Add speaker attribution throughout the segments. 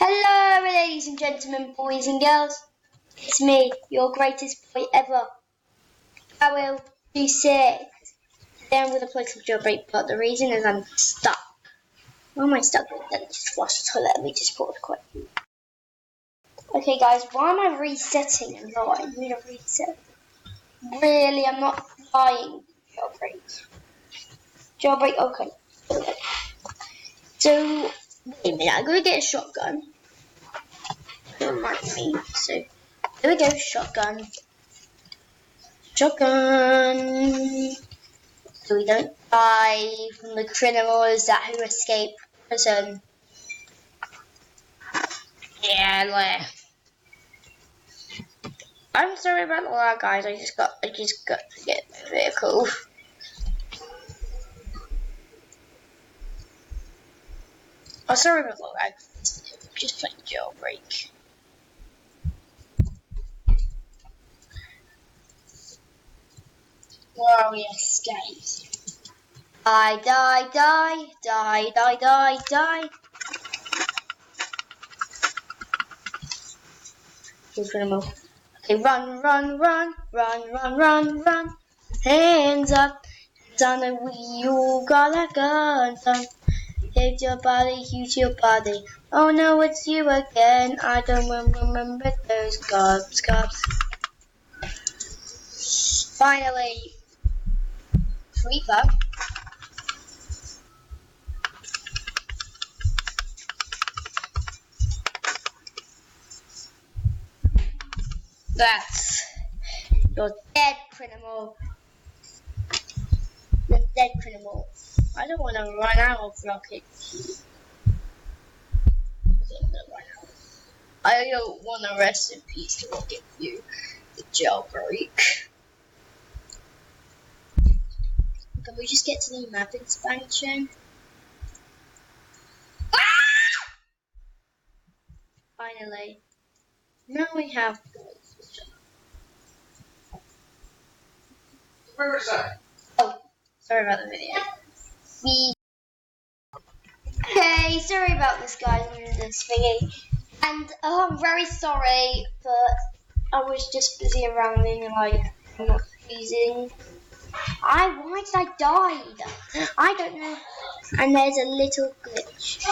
Speaker 1: Hello, ladies and gentlemen, boys and girls. It's me, your greatest boy ever. I will be sick. Today I'm going to play some jailbreak, but the reason is I'm stuck. Why am I stuck? Let me just flush the toilet. Let me just pause quick. Okay, guys, why am I resetting and not? I need a reset. Really, I'm not flying jailbreak. Jailbreak, okay. So, wait a minute, I'm going to get a shotgun. Remind me. So, here we go, shotgun. Shotgun. So we don't die from the criminals that who escape prison. Yeah, I'm sorry about the lag, guys. I just got to get my vehicle. Oh, sorry about the lag. Just playing jailbreak. Where we escaped. Die. He's gonna move. Okay, run. Hands up, on the wheel, got a gun. Hit your body. Oh no, it's you again. I don't remember those cops. Finally, creeper. That's you're dead, criminal. You're dead, criminal. I don't want to run out of rockets. I don't want to rest in peace to rocket you. The jailbreak. Can we just get to the map expansion? Ah! Finally. Now we have guns.
Speaker 2: Where is that?
Speaker 1: Oh, sorry about the video. Okay, sorry about this, guys, and this thingy. And I'm very sorry, but I was just busy around being like not freezing. Why did I die? I don't know. And there's a little glitch.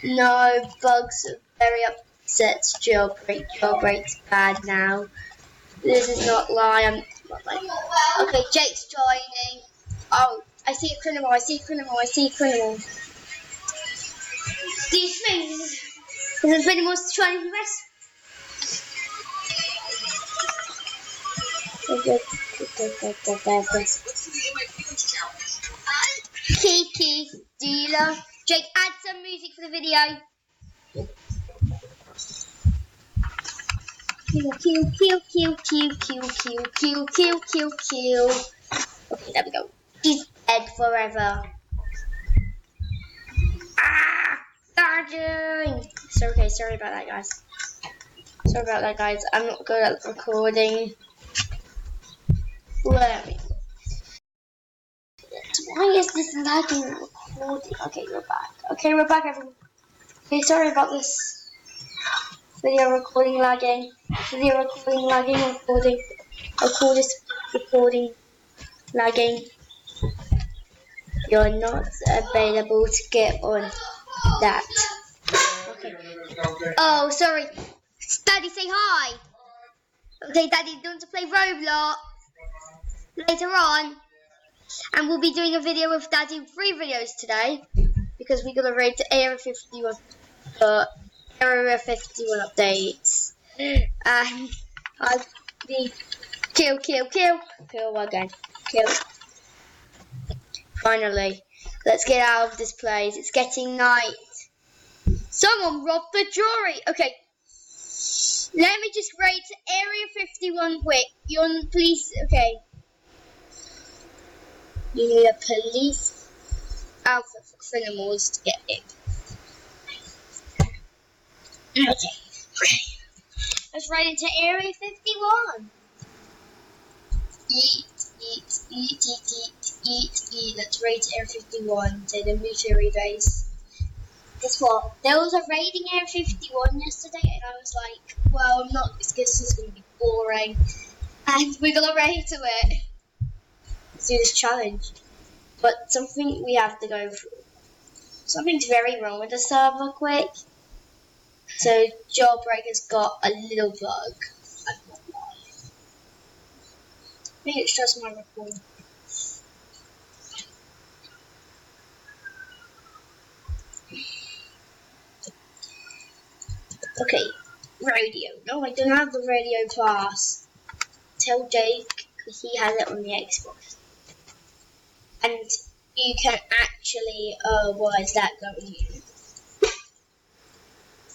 Speaker 1: No, bugs are very upset. Jailbreak's bad now. This is not lie. I'm not lying. Okay, Jake's joining. Oh, I see a criminal. These things. There's a criminal trying to arrest. Kiki, dealer. Jake, add some music for the video. Kill. Okay, there we go. He's dead forever. Sergeant! Sorry about that, guys. I'm not good at recording. Let me. Why is this lagging recording? Okay, we're back, everyone. Okay, sorry about this. Video recording lagging. Recording lagging. You're not available to get on that. Okay. Oh, sorry. Daddy, say hi. Okay, Daddy, do you want to play Roblox later on? And we'll be doing a video with Daddy, 3 videos today, because we got to raid to Area 51 updates. And I'll be kill again. Kill. Finally, let's get out of this place. It's getting night. Someone robbed the jewelry. Okay. Let me just raid to Area 51 quick. You're on police. Okay. You need a police outfit for criminals to get in. Okay. Let's raid into Area 51. Eat. Let's raid to Area 51 to the military base. guess what? There was a raiding Area 51 yesterday, and I was like, well, I'm not, this is going to be boring. And we're going to raid to it. Let's do this challenge. But something we have to go through. Something's very wrong with the server, quick. So, jailbreak has got a little bug. I don't know why. I think it's just my record. Okay, radio. No, I don't have the radio pass. Tell Jake, because he has it on the Xbox. And you can actually, why is that going in?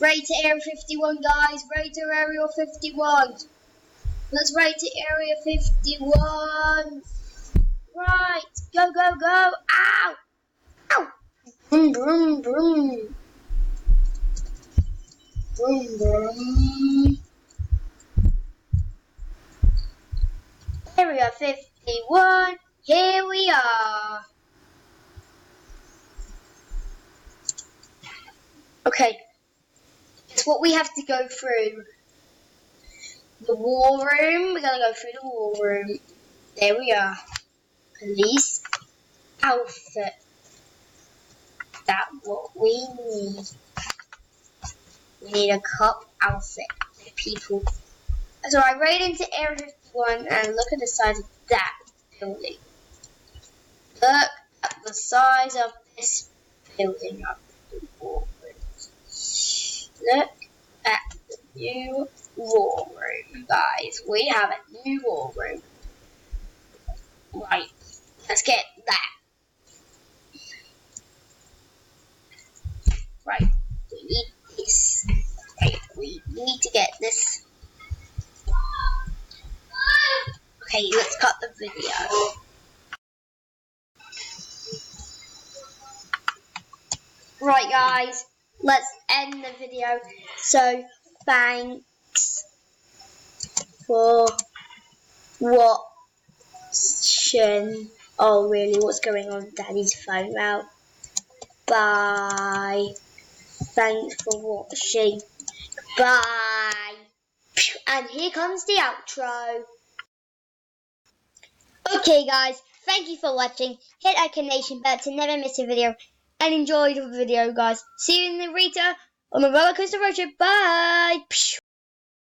Speaker 1: Raid to Area 51, guys. Raid to Area 51. Let's raid to Area 51. Right. Go, go, go. Ow. Ow. Boom, boom, boom. Boom, boom. Area 51. Here we are. Okay. It's what we have to go through. The war room. We're gonna go through the war room. There we are. Police outfit. That's what we need. We need a cop outfit. People. So I raid into Area 51 and look at the size of that building. Look at the size of this building up the war room. Look at the new war room, guys. We have a new war room. Right, let's get that. Right, we need this. Right, we need to get this. Okay, let's cut the video. Right, guys, let's end the video. So, thanks for watching. Oh, really? What's going on? Daddy's phone out. Bye. Thanks for watching. Bye. And here comes the outro. Okay, guys. Thank you for watching. Hit that notification bell to never miss a video. And enjoy the video, guys. See you in the Rita on the roller coaster road trip. Bye.